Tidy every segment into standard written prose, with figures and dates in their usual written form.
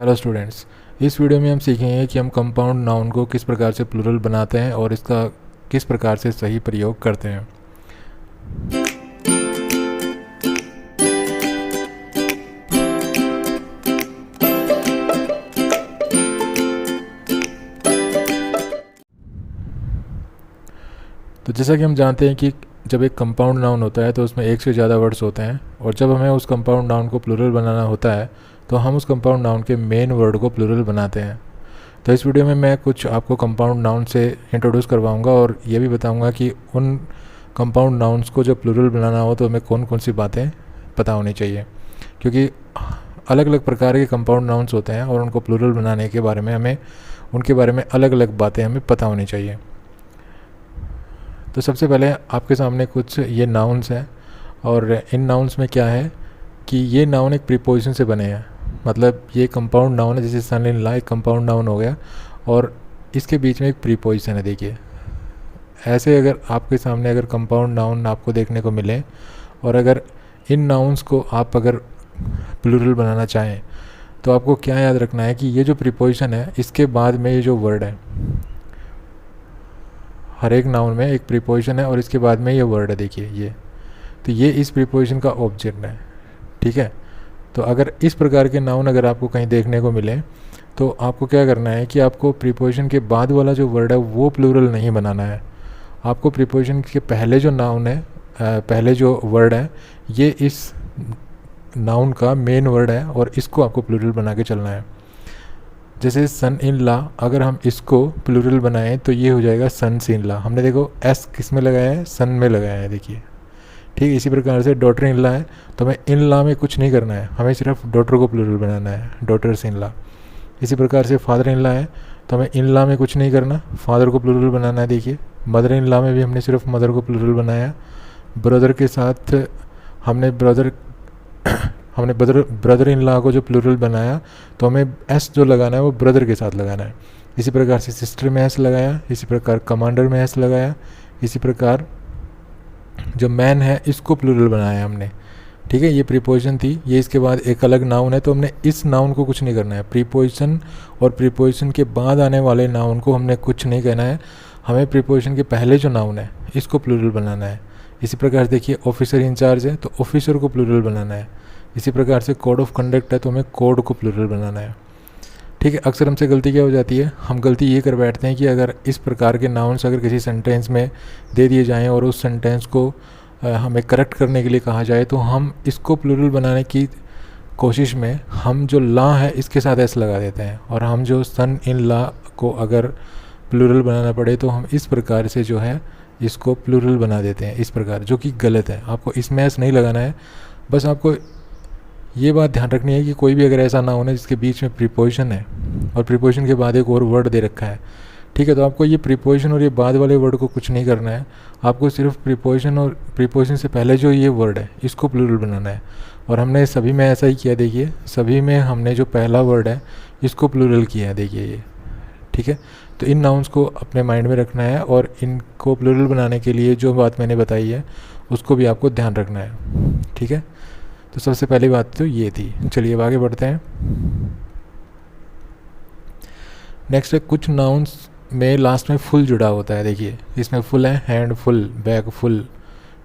Hello students, इस video में हम सीखेंगे कि हम कंपाउंड नाउन को किस प्रकार से प्लूरल बनाते हैं और इसका किस प्रकार से सही प्रयोग करते हैं। तो जैसा कि हम जानते हैं कि जब एक कंपाउंड नाउन होता है तो उसमें एक से ज़्यादा वर्ड्स होते हैं, और जब हमें उस कंपाउंड नाउन को प्लूरल बनाना होता है तो हम उस कंपाउंड नाउन के मेन वर्ड को प्लूरल बनाते हैं। तो इस वीडियो में मैं कुछ आपको कंपाउंड नाउन से इंट्रोड्यूस करवाऊंगा और ये भी बताऊंगा कि उन कंपाउंड नाउन्स को जब प्लूरल बनाना हो तो हमें कौन कौन सी बातें पता होनी चाहिए, क्योंकि अलग अलग प्रकार के कंपाउंड नाउन्स होते हैं और उनको प्लूरल बनाने के बारे में हमें उनके बारे में अलग अलग बातें हमें पता होनी चाहिए। तो सबसे पहले आपके सामने कुछ ये नाउन्स हैं, और इन नाउन्स में क्या है कि ये नाउन एक प्रीपोजिशन से बने हैं। मतलब ये कंपाउंड नाउन है, जैसे सन इन ला एक कंपाउंड नाउन हो गया और इसके बीच में एक प्रीपोजिशन है। देखिए, ऐसे अगर आपके सामने अगर कंपाउंड नाउन आपको देखने को मिले और अगर इन नाउन्स को आप अगर प्लूरल बनाना चाहें तो आपको क्या याद रखना है कि ये जो प्रीपोजिशन है इसके बाद में ये जो वर्ड है, हर एक नाउन में एक प्रीपोजिशन है और इसके बाद में ये वर्ड है। देखिए ये, तो ये इस प्रीपोजिशन का ऑब्जेक्ट है। ठीक है, तो अगर इस प्रकार के नाउन अगर आपको कहीं देखने को मिले तो आपको क्या करना है कि आपको प्रीपोजिशन के बाद वाला जो वर्ड है वो प्लूरल नहीं बनाना है। आपको प्रीपोजिशन के पहले जो नाउन है, पहले जो वर्ड है, ये इस नाउन का मेन वर्ड है और इसको आपको प्लूरल बना के चलना है। जैसे सन इन ला, अगर हम इसको प्लूरल बनाएं तो ये हो जाएगा सन्स इन ला। हमने देखो एस किस में लगाया है, सन में लगाया है। देखिए ठीक, इसी प्रकार से डॉटर इन ला है तो हमें इन ला में कुछ नहीं करना है, हमें सिर्फ डॉटर को प्लूरल बनाना है, डॉटर्स इन ला। इसी प्रकार से फादर इन ला है तो हमें इन ला में कुछ नहीं करना, फादर को प्लूरल बनाना है। देखिए मदर इन ला में भी हमने सिर्फ मदर को प्लूरल बनाया। ब्रदर के साथ हमने ब्रदर इन ला को जो प्लूरल बनाया तो हमें एस जो लगाना है वो ब्रदर के साथ लगाना है। इसी प्रकार से सिस्टर में एस लगाया, इसी प्रकार कमांडर में एस लगाया, इसी प्रकार जो मैन है इसको प्लूरल बनाया हमने। ठीक है, ये प्रीपोजिशन थी, ये इसके बाद एक अलग नाउन है तो हमने इस नाउन को कुछ नहीं करना है। प्रीपोजिशन और प्रीपोजिशन के बाद आने वाले नाउन को हमने कुछ नहीं कहना है, हमें प्रीपोजिशन के पहले जो नाउन है इसको प्लूरल बनाना है। इसी प्रकार देखिए ऑफिसर इंचार्ज है तो ऑफिसर को प्लूरल बनाना है। इसी प्रकार से कोड ऑफ कंडक्ट है तो हमें कोड को प्लूरल बनाना है। ठीक है, अक्सर हमसे गलती क्या हो जाती है, हम गलती ये कर बैठते हैं कि अगर इस प्रकार के नाउन्स अगर किसी सेंटेंस में दे दिए जाएं और उस सेंटेंस को हमें करेक्ट करने के लिए कहा जाए तो हम इसको प्लूरल बनाने की कोशिश में हम जो ला है इसके साथ एस लगा देते हैं, और हम जो सन इन ला को अगर प्लूरल बनाना पड़े तो हम इस प्रकार से जो है इसको प्लूरल बना देते हैं इस प्रकार, जो कि गलत है। आपको इसमें एस नहीं लगाना है, बस आपको ये बात ध्यान रखनी है कि कोई भी अगर ऐसा नाउन है जिसके बीच में प्रीपोजिशन है और प्रीपोजिशन के बाद एक और वर्ड दे रखा है, ठीक है, तो आपको ये प्रीपोजिशन और ये बाद वाले वर्ड को कुछ नहीं करना है, आपको सिर्फ प्रीपोजिशन और प्रीपोजिशन से पहले जो ये वर्ड है इसको प्लूरल बनाना है। और हमने सभी में ऐसा ही किया। देखिए सभी में हमने जो पहला वर्ड है इसको प्लूरल किया है। देखिए ये, ठीक है, तो इन नाउन्स को अपने माइंड में रखना है और इनको प्लूरल बनाने के लिए जो बात मैंने बताई है उसको भी आपको ध्यान रखना है। ठीक है, तो सबसे पहली बात तो ये थी। चलिए अब आगे बढ़ते हैं। नेक्स्ट है, कुछ नाउन्स में लास्ट में फुल जुड़ा होता है। देखिए इसमें फुल है, हैंड फुल, बैग फुल,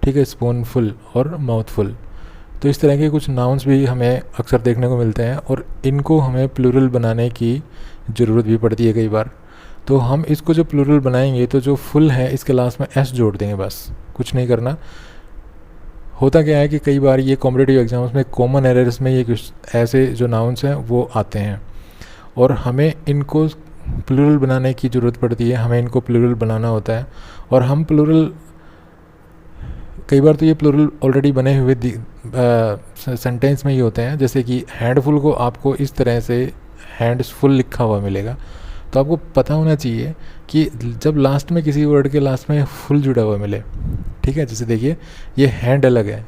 ठीक है, स्पून फुल और माउथ फुल। तो इस तरह के कुछ नाउन्स भी हमें अक्सर देखने को मिलते हैं और इनको हमें प्लूरल बनाने की ज़रूरत भी पड़ती है कई बार। तो हम इसको जो प्लूरल बनाएंगे तो जो फुल है इसके लास्ट में एस जोड़ देंगे, बस कुछ नहीं करना। होता क्या है कि कई बार ये कॉम्पिटिटिव एग्जाम्स में कॉमन एरर्स में ये कुछ ऐसे जो नाउन्स हैं वो आते हैं और हमें इनको प्लूरल बनाने की ज़रूरत पड़ती है, हमें इनको प्लूरल बनाना होता है। और हम प्लूरल कई बार तो ये प्लूरल ऑलरेडी बने हुए सेंटेंस में ही होते हैं। जैसे कि हैंडफुल को आपको इस तरह से हैंड्स फुल लिखा हुआ मिलेगा, तो आपको पता होना चाहिए कि जब लास्ट में किसी वर्ड के लास्ट में फुल जुड़ा हुआ मिले, ठीक है, जैसे देखिए ये हैंड अलग है,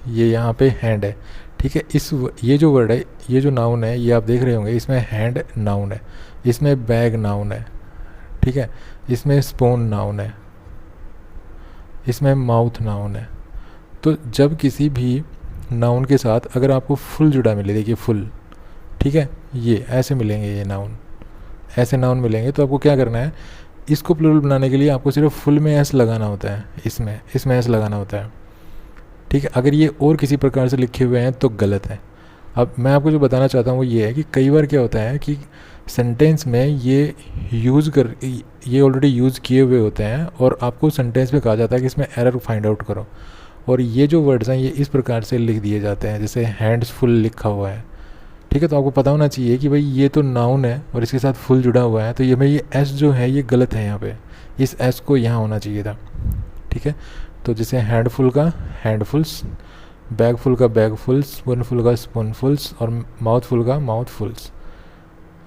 ये यहाँ पे हैंड है, ठीक है, ये जो वर्ड है, ये जो नाउन है, ये आप देख रहे होंगे, इसमें हैंड नाउन है, इसमें बैग नाउन है, ठीक है, इसमें स्पून नाउन है, इसमें माउथ नाउन है। तो जब किसी भी नाउन के साथ अगर आपको फुल जुड़ा मिले, देखिए फुल, ठीक है, ये ऐसे मिलेंगे, ये नाउन, ऐसे नाउन मिलेंगे। तो आपको क्या करना है, इसको प्लूरल बनाने के लिए आपको सिर्फ फुल में एस लगाना होता है, इसमें एस लगाना होता है। ठीक है, अगर ये और किसी प्रकार से लिखे हुए हैं तो गलत है। अब मैं आपको जो बताना चाहता हूँ वो ये है कि कई बार क्या होता है कि सेंटेंस में ये ऑलरेडी यूज़ किए हुए होते हैं और आपको सेंटेंस में कहा जाता है कि इसमें एरर फाइंड आउट करो, और ये जो वर्ड्स हैं ये इस प्रकार से लिख दिए जाते हैं, जैसे हैंड्स फुल लिखा हुआ है। ठीक है, तो आपको पता होना चाहिए कि भाई ये तो नाउन है और इसके साथ फुल जुड़ा हुआ है, तो ये भाई ये एस जो है ये गलत है, यहाँ पे इस एस को यहाँ होना चाहिए था। ठीक है, तो जैसे हैंडफुल का हैंडफुल्स, बैगफुल का बैगफुल्स, स्पूनफुल का स्पूनफुल्स और माउथफुल का माउथफुल्स।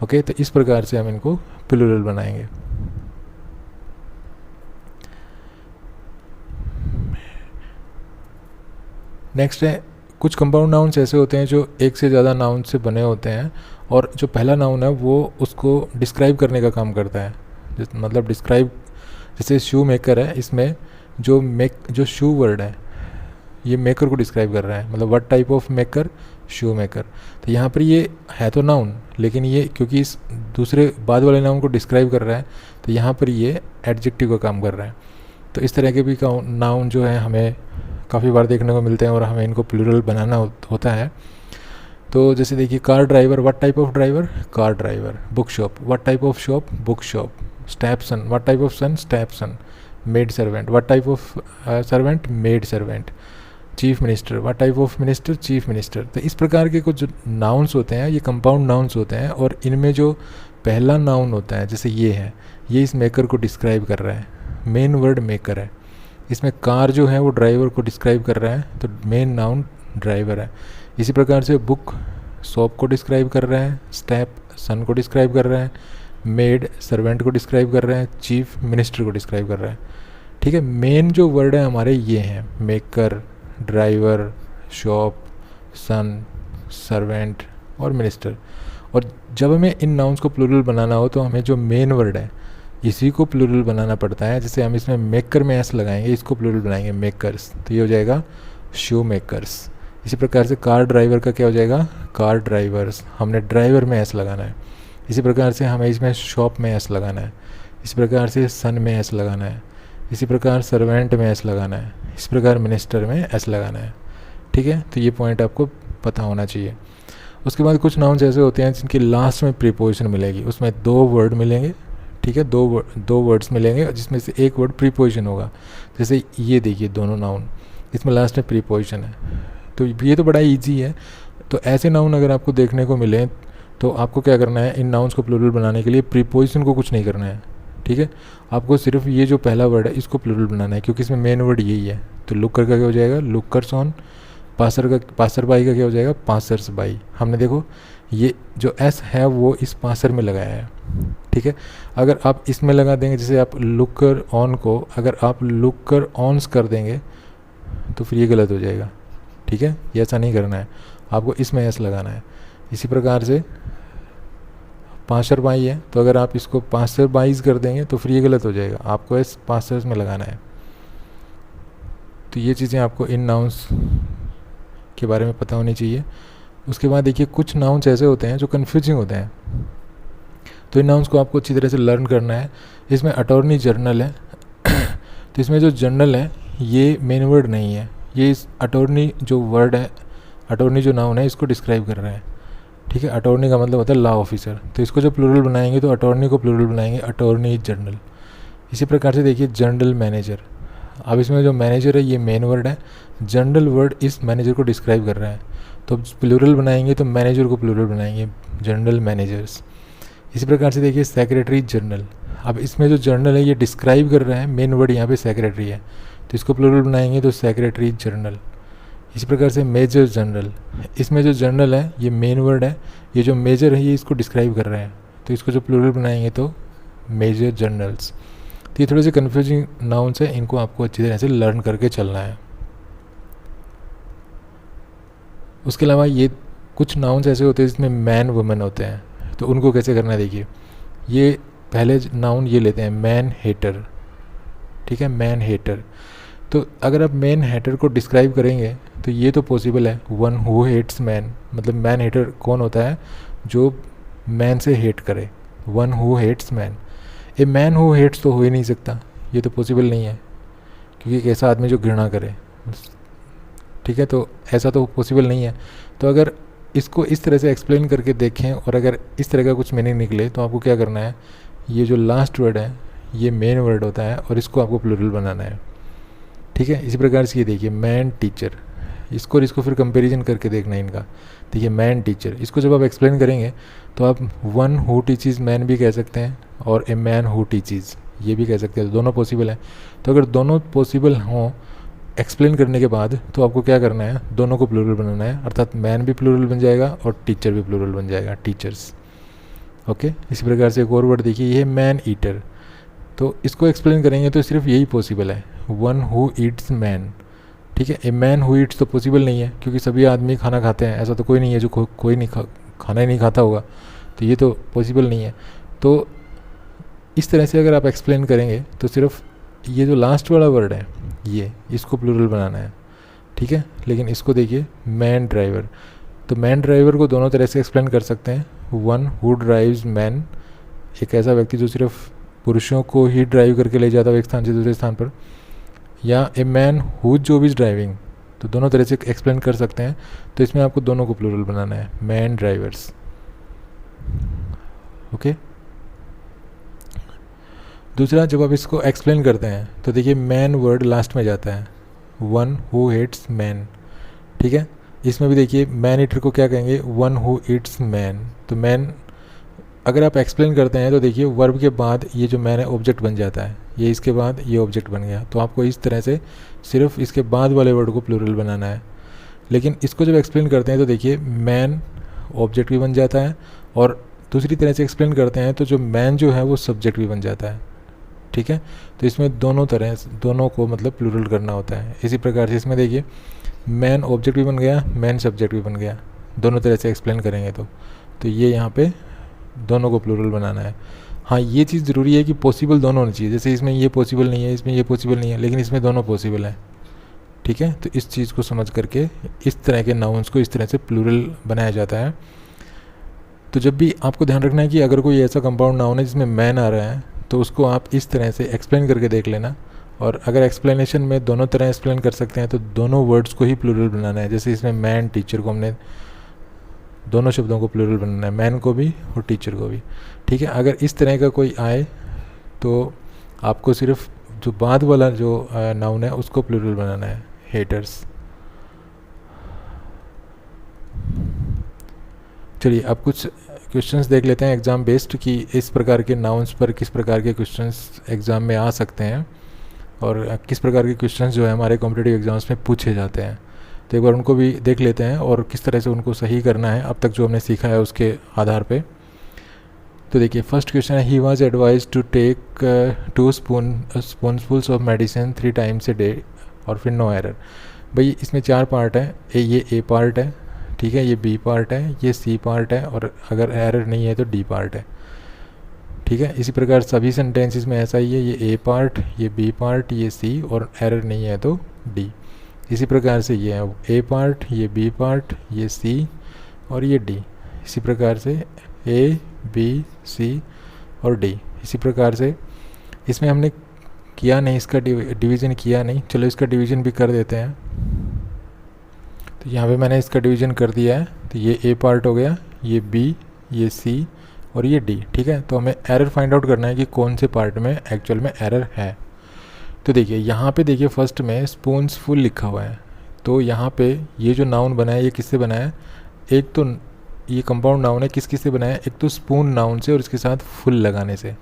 ओके, तो इस प्रकार से हम इनको प्लूरल बनाएंगे। नेक्स्ट है, कुछ कंपाउंड नाउन्स ऐसे होते हैं जो एक से ज़्यादा नाउन से बने होते हैं, और जो पहला नाउन है वो उसको डिस्क्राइब करने का काम करता है। मतलब डिस्क्राइब, जैसे शू मेकर है, इसमें जो शू वर्ड है ये मेकर को डिस्क्राइब कर रहा है, मतलब what type of maker, shoe maker. तो यहाँ पर ये है तो नाउन, लेकिन ये क्योंकि इस दूसरे बाद वाले नाउन को डिस्क्राइब कर रहा है तो यहाँ पर ये एडजेक्टिव का काम कर रहा है। तो इस तरह के भी नाउन जो है हमें काफ़ी बार देखने को मिलते हैं और हमें इनको प्लूरल बनाना होता है। तो जैसे देखिए, car driver, what type of driver, car driver. Book shop, what type of shop, book shop. Step son, what type of son, step son. Maid servant, what type of servant, maid servant. Chief minister, what type of minister, chief minister. तो इस प्रकार के कुछ nouns होते हैं, ये compound nouns होते हैं, और इनमें जो पहला नाउन होता है जैसे ये है, ये इस मेकर को डिस्क्राइब कर रहा है, मेन वर्ड मेकर है। इसमें कार जो है वो ड्राइवर को डिस्क्राइब कर रहा है, तो मेन नाउन ड्राइवर है। इसी प्रकार से बुक शॉप को डिस्क्राइब कर रहा है, स्टेप सन को डिस्क्राइब कर रहा है, मेड सर्वेंट को डिस्क्राइब कर रहा है, चीफ मिनिस्टर को डिस्क्राइब कर रहा है। ठीक है, मेन जो वर्ड है हमारे ये हैं, मेकर, ड्राइवर, शॉप, सन, सर्वेंट और मिनिस्टर। और जब हमें इन नाउन्स को प्लूरल बनाना हो तो हमें जो मेन वर्ड है इसी को प्लूरल बनाना पड़ता है। जैसे हम इसमें मेकर में एस लगाएंगे, इसको प्लूरल बनाएंगे मेकर्स, तो ये हो जाएगा शू मेकर्स। इसी प्रकार से कार ड्राइवर का क्या हो जाएगा, कार ड्राइवर्स। हमने ड्राइवर में एस लगाना है। इसी प्रकार से हमें इसमें शॉप में एस लगाना है। इसी प्रकार से सन में एस लगाना है। इसी प्रकार सर्वेंट में एस लगाना है। इस प्रकार मिनिस्टर में एस लगाना है। ठीक है, तो ये पॉइंट आपको पता होना चाहिए। उसके बाद कुछ नाउन्स ऐसे होते हैं जिनके लास्ट में प्रीपोजिशन मिलेगी, उसमें दो वर्ड मिलेंगे। ठीक है, दो वर्ड्स मिलेंगे जिसमें से एक वर्ड प्रीपोजिशन होगा। जैसे ये देखिए दोनों नाउन, इसमें लास्ट में प्रीपोजिशन है, तो ये तो बड़ा इजी है। तो ऐसे नाउन अगर आपको देखने को मिले तो आपको क्या करना है, इन नाउन्स को प्लूरल बनाने के लिए प्रीपोजिशन को कुछ नहीं करना है। ठीक है, आपको सिर्फ ये जो पहला वर्ड है इसको प्लूरल बनाना है, क्योंकि इसमें मेन वर्ड यही है। तो लुकर का क्या हो जाएगा, लुकर्स ऑन। पासर बाई का क्या हो जाएगा, पासर्स बाई। हमने देखो ये जो एस है वो इस पासर में लगाया है। ठीक है, अगर आप इसमें लगा देंगे, जैसे आप लुकर ऑन को अगर आप लुकर ऑन्स कर देंगे तो फिर ये गलत हो जाएगा। ठीक है, ये ऐसा नहीं करना है, आपको इसमें एस लगाना है। इसी प्रकार से पासर बाई है, तो अगर आप इसको पासर बाईज कर देंगे तो फिर ये गलत हो जाएगा, आपको एस पासर्स में लगाना है। तो ये चीज़ें आपको इन नाउन्स के बारे में पता होनी चाहिए। उसके बाद देखिए, कुछ नाउन्स ऐसे होते हैं जो कन्फ्यूजिंग होते हैं, तो इन नाउन्स को आपको अच्छी तरह से लर्न करना है। इसमें अटॉर्नी जनरल है तो इसमें जो जनरल है ये मेन वर्ड नहीं है, ये इस अटॉर्नी जो वर्ड है, अटॉर्नी जो नाउन है इसको डिस्क्राइब कर रहा है। ठीक है, अटॉर्नी का मतलब होता है लॉ ऑफिसर, तो इसको जो प्लूरल बनाएंगे तो अटॉर्नी को प्लूरल बनाएंगे अटॉर्नी जनरल। इसी प्रकार से देखिए जनरल मैनेजर, अब इसमें जो मैनेजर है ये मेन वर्ड है, जनरल वर्ड इस मैनेजर को डिस्क्राइब कर रहा है, तो प्लूरल बनाएंगे तो मैनेजर को प्लूरल बनाएंगे जनरल मैनेजर्स। इसी प्रकार से देखिए सेक्रेटरी जनरल, अब इसमें जो जनरल है ये डिस्क्राइब कर रहा है, मेन वर्ड यहाँ पे सेक्रेटरी है, तो इसको प्लूरल बनाएंगे तो सेक्रेटरी जनरल। इसी प्रकार से मेजर जनरल, इसमें जो जनरल है ये मेन वर्ड है, ये जो मेजर है ये इसको डिस्क्राइब कर रहा है, तो इसको जो प्लूरल बनाएंगे तो मेजर जनरल्स। तो ये थोड़े से कन्फ्यूजिंग नाउन्स है, इनको आपको अच्छी तरह से लर्न करके चलना है। उसके अलावा ये कुछ नाउन्स ऐसे होते हैं जिसमें मैन वुमेन होते हैं, तो उनको कैसे करना है देखिए। ये पहले नाउन ये लेते हैं मैन हेटर। ठीक है, मैन हेटर, तो अगर आप मैन हेटर को डिस्क्राइब करेंगे तो ये तो पॉसिबल है, वन हु हेट्स मैन, मतलब मैन हेटर कौन होता है, जो मैन से हेट करे, one who hates man. A man who hates तो हो ही नहीं सकता, ये तो पॉसिबल नहीं है, क्योंकि एक ऐसा आदमी जो घृणा करे, ठीक है, तो ऐसा तो पॉसिबल नहीं है। तो अगर इसको इस तरह से एक्सप्लेन करके देखें और अगर इस तरह का कुछ मीनिंग निकले तो आपको क्या करना है, ये जो लास्ट वर्ड है ये मेन वर्ड होता है और इसको आपको प्लूरल बनाना है, ठीक है। इसी प्रकार से ये देखिए मैन टीचर, इसको और इसको फिर कंपैरिजन करके देखना है इनका। देखिए मैन टीचर, इसको जब आप एक्सप्लेन करेंगे तो आप वन हु टीचेस मैन भी कह सकते हैं और ए मैन हु टीचेस ये भी कह सकते हैं, दोनों पॉसिबल है। तो अगर दोनों पॉसिबल हों एक्सप्लेन करने के बाद तो आपको क्या करना है, दोनों को प्लूरल बनाना है, अर्थात मैन भी प्लूरल बन जाएगा और टीचर भी प्लूरल बन जाएगा, टीचर्स। ओके, इसी प्रकार से एक और वर्ड देखिए, ये मैन ईटर, तो इसको एक्सप्लेन करेंगे तो सिर्फ यही पॉसिबल है, वन हु ईट्स मैन, ठीक है। ए मैन हु ईट्स तो पॉसिबल नहीं है, क्योंकि सभी आदमी खाना खाते हैं, ऐसा तो कोई नहीं है जो कोई नहीं खाना ही नहीं खाता होगा, तो ये तो पॉसिबल नहीं है। तो इस तरह से अगर आप एक्सप्लेन करेंगे तो सिर्फ ये जो लास्ट वाला वर्ड है ये, इसको प्लूरल बनाना है, ठीक है। लेकिन इसको देखिए मैन ड्राइवर, तो मैन ड्राइवर को दोनों तरह से एक्सप्लेन कर सकते हैं, वन हु ड्राइव्स मैन, एक ऐसा व्यक्ति जो सिर्फ पुरुषों को ही ड्राइव करके ले जाता है एक स्थान से दूसरे स्थान पर, या ए मैन हु जो इज ड्राइविंग, तो दोनों तरह से एक्सप्लेन कर सकते हैं। तो इसमें आपको दोनों को प्लूरल बनाना है, मैन ड्राइवर्स। ओके, दूसरा जब आप इसको एक्सप्लेन करते हैं तो देखिए मैन वर्ड लास्ट में जाता है, वन हु हेट्स मैन, ठीक है। इसमें भी देखिए मैन ईटर को क्या कहेंगे, वन हु ईट्स मैन। तो मैन अगर आप एक्सप्लेन करते हैं तो देखिए वर्ब के बाद ये जो मैन है ऑब्जेक्ट बन जाता है, ये इसके बाद ये ऑब्जेक्ट बन गया, तो आपको इस तरह से सिर्फ इसके बाद वाले वर्ड को प्लूरल बनाना है। लेकिन इसको जब एक्सप्लेन करते हैं तो देखिए मैन ऑब्जेक्ट भी बन जाता है और दूसरी तरह से एक्सप्लेन करते हैं तो जो मैन जो है वो सब्जेक्ट भी बन जाता है, ठीक है। तो इसमें दोनों को मतलब प्लूरल करना होता है। इसी प्रकार से इसमें देखिए मैन ऑब्जेक्ट भी बन गया, मैन सब्जेक्ट भी बन गया, दोनों तरह से एक्सप्लेन करेंगे तो ये यहाँ पे दोनों को प्लूरल बनाना है। हाँ, ये चीज़ ज़रूरी है कि पॉसिबल दोनों होनी चाहिए, जैसे इसमें ये पॉसिबल नहीं है, इसमें ये पॉसिबल नहीं है, लेकिन इसमें दोनों पॉसिबल है, ठीक है। तो इस चीज़ को समझ करके इस तरह के नाउन्स को इस तरह से प्लूरल बनाया जाता है। तो जब भी आपको ध्यान रखना है कि अगर कोई ऐसा कंपाउंड नाउन है जिसमें मैन आ रहा है तो उसको आप इस तरह से एक्सप्लेन करके देख लेना, और अगर एक्सप्लेनेशन में दोनों तरह एक्सप्लेन कर सकते हैं तो दोनों वर्ड्स को ही प्लूरल बनाना है। जैसे इसमें मैन टीचर को हमने दोनों शब्दों को प्लूरल बनाना है, मैन को भी और टीचर को भी, ठीक है। अगर इस तरह का कोई आए तो आपको सिर्फ जो बाद वाला जो नाउन है उसको प्लूरल बनाना है, हेटर्स। चलिए अब कुछ क्वेश्चंस देख लेते हैं एग्ज़ाम बेस्ड, कि इस प्रकार के नाउन्स पर किस प्रकार के क्वेश्चंस एग्ज़ाम में आ सकते हैं और किस प्रकार के क्वेश्चंस जो है हमारे कॉम्पिटिटिव एग्जाम्स में पूछे जाते हैं। तो एक बार उनको भी देख लेते हैं और किस तरह से उनको सही करना है अब तक जो हमने सीखा है उसके आधार पे। तो देखिए फर्स्ट क्वेश्चन है, he was advise to take 2 spoonfuls of medicine 3 times a day, और फिर नो एरर। भाई इसमें 4 पार्ट है, ये ए पार्ट है, ठीक है, ये बी पार्ट है, ये सी पार्ट है, और अगर एरर नहीं है तो डी पार्ट है, ठीक है। इसी प्रकार सभी सेंटेंसेस में ऐसा ही है, ये ए पार्ट, ये बी पार्ट, ये सी, और एरर नहीं है तो डी। इसी प्रकार से ये है ए पार्ट, ये बी पार्ट, ये सी और ये डी। इसी प्रकार से ए बी सी और डी। इसी प्रकार से इसमें हमने किया नहीं, इसका डिवीज़न किया नहीं, चलो इसका डिवीज़न भी कर देते हैं। तो यहाँ पे मैंने इसका डिवीज़न कर दिया है, तो ये ए पार्ट हो गया, ये बी, ये सी और ये डी, ठीक है। तो हमें एरर फाइंड आउट करना है कि कौन से पार्ट में एक्चुअल में एरर है। तो देखिए यहाँ पे देखिए फर्स्ट में स्पून्स फुल लिखा हुआ है, तो यहाँ पे ये जो नाउन बना है ये किससे बना है, एक तो ये कंपाउंड नाउन है, किस से बना है, एक तो स्पून नाउन से और इसके साथ फुल लगाने से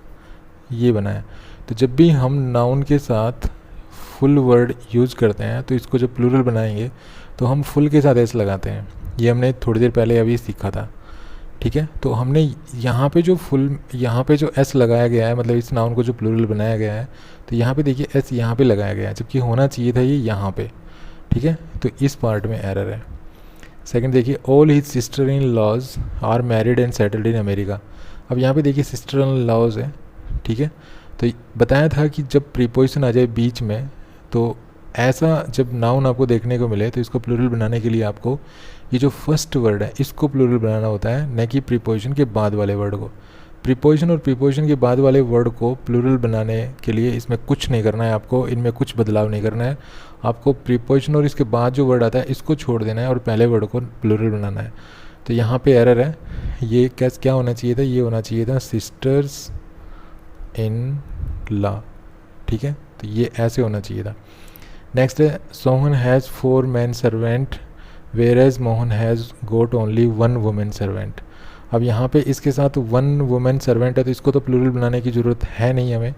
ये बना है। तो जब भी हम नाउन के साथ फुल वर्ड यूज़ करते हैं तो इसको जब प्लूरल बनाएंगे तो हम फुल के साथ एस लगाते हैं, ये हमने थोड़ी देर पहले अभी सीखा था, ठीक है। तो हमने यहाँ पे जो एस लगाया गया है, मतलब इस नाउन को जो प्लूरल बनाया गया है, तो यहाँ पे देखिए एस यहाँ पे लगाया गया है, जबकि होना चाहिए था ये यहाँ पे, ठीक है। तो इस पार्ट में एरर है। सेकंड देखिए, all his sister in laws are married and settled in America. अब यहाँ पे देखिए सिस्टर इन लॉज है, ठीक है। तो बताया था कि जब प्रीपोजिशन आ जाए बीच में, तो ऐसा जब नाउन आपको देखने को मिले तो इसको प्लूरल बनाने के लिए आपको ये जो फर्स्ट वर्ड है इसको प्लूरल बनाना होता है, न कि प्रीपोजिशन के बाद वाले वर्ड को। प्रीपोजिशन और प्रीपोजिशन के बाद वाले वर्ड को प्लूरल बनाने के लिए इसमें कुछ नहीं करना है आपको, इनमें कुछ बदलाव नहीं करना है। आपको प्रीपोजिशन और इसके बाद जो वर्ड आता है इसको छोड़ देना है और पहले वर्ड को प्लूरल बनाना है। तो यहाँ पे एरर है, ये क्या होना चाहिए था, ये होना चाहिए था सिस्टर्स इन लॉ, ठीक है, तो ये ऐसे होना चाहिए था। नेक्स्ट है Sohan has 4 man servant whereas Mohan has got only 1 women servant. अब यहाँ पे इसके साथ 1 वुमेन सर्वेंट है, तो इसको तो प्लूरल बनाने की ज़रूरत है नहीं हमें,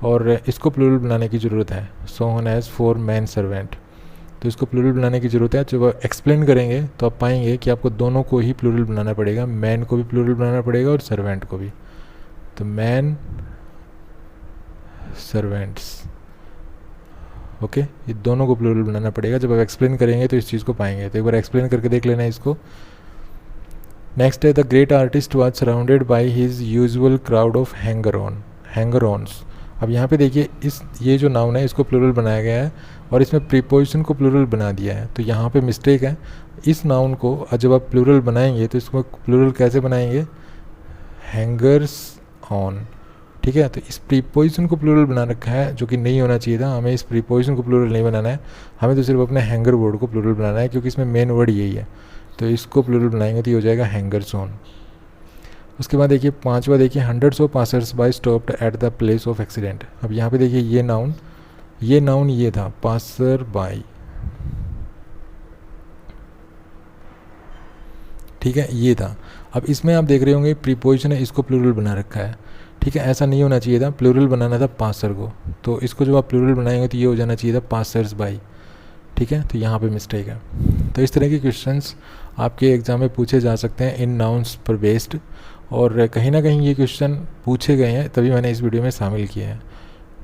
और इसको प्लूरल बनाने की ज़रूरत है। सोहन हैज़ 4 मैन सर्वेंट, तो इसको प्लूरल बनाने की ज़रूरत है। जब एक्सप्लेन करेंगे तो आप पाएंगे कि आपको दोनों को ही प्लूरल बनाना पड़ेगा, मैन को भी प्लूरल बनाना पड़ेगा और सर्वेंट को भी। तो मैन सर्वेंट्स, ओके, ये दोनों को प्लूरल बनाना पड़ेगा। जब आप एक्सप्लेन करेंगे तो इस चीज़ को पाएंगे, तो एक बार एक्सप्लेन करके देख लेना इसको। नेक्स्ट है the great artist was surrounded by his usual crowd of hanger ons. अब यहाँ पे देखिए ये जो नाउन है इसको प्लूरल बनाया गया है और इसमें प्रीपोजिशन को प्लूरल बना दिया है, तो यहाँ पे मिस्टेक है। इस नाउन को जब आप प्लूरल बनाएंगे तो इसको प्लूरल कैसे बनाएंगे, हैंगर्स ऑन, ठीक है। तो इस प्रीपोजिशन को प्लूरल बना रखा है जो कि नहीं होना चाहिए था। हमें इस प्रीपोजिशन को प्लूरल नहीं बनाना है, हमें तो सिर्फ अपने हैंगर वर्ड को प्लूरल बनाना है, क्योंकि इसमें मेन वर्ड यही है। तो इसको प्लूरल बनाएंगे तो ये हो जाएगा हैंगर्स ऑन। उसके बाद देखिए 5वां, देखिए hundreds of passers bye stopped at the place of accident. अब यहाँ पे देखिए ये नाउन ये था पासर बाय, ठीक है, ये था। अब इसमें आप देख रहे होंगे प्रीपोजिशन है, इसको प्लूरल बना रखा है, ठीक है, ऐसा नहीं होना चाहिए था, प्लूरल बनाना था पासर को। तो इसको जब आप प्लूरल बनाएंगे तो ये हो जाना चाहिए था पासर्स बाय, ठीक है, तो यहाँ पे मिस्टेक है। तो इस तरह के क्वेश्चंस आपके एग्ज़ाम में पूछे जा सकते हैं इन नाउन्स पर बेस्ड, और कहीं ना कहीं ये क्वेश्चन पूछे गए हैं तभी मैंने इस वीडियो में शामिल किए हैं।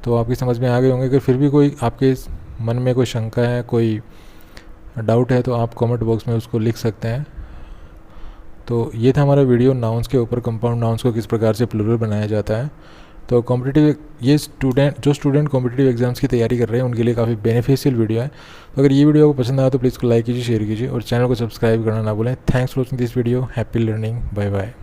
तो आपकी समझ में आ गए होंगे। अगर फिर भी कोई आपके मन में कोई शंका है, कोई डाउट है, तो आप कमेंट बॉक्स में उसको लिख सकते हैं। तो ये था हमारा वीडियो नाउन्स के ऊपर, कंपाउंड नाउन्स को किस प्रकार से प्लूरल बनाया जाता है। तो जो स्टूडेंट कॉम्पिटिटिव एग्जाम्स की तैयारी कर रहे हैं उनके लिए काफ़ी बेनिफिशियल वीडियो है। तो अगर ये वीडियो आपको पसंद आया तो प्लीज़ को लाइक कीजिए, शेयर कीजिए और चैनल को सब्सक्राइब करना ना भूलें। Thanks for watching this video. Happy learning, bye bye.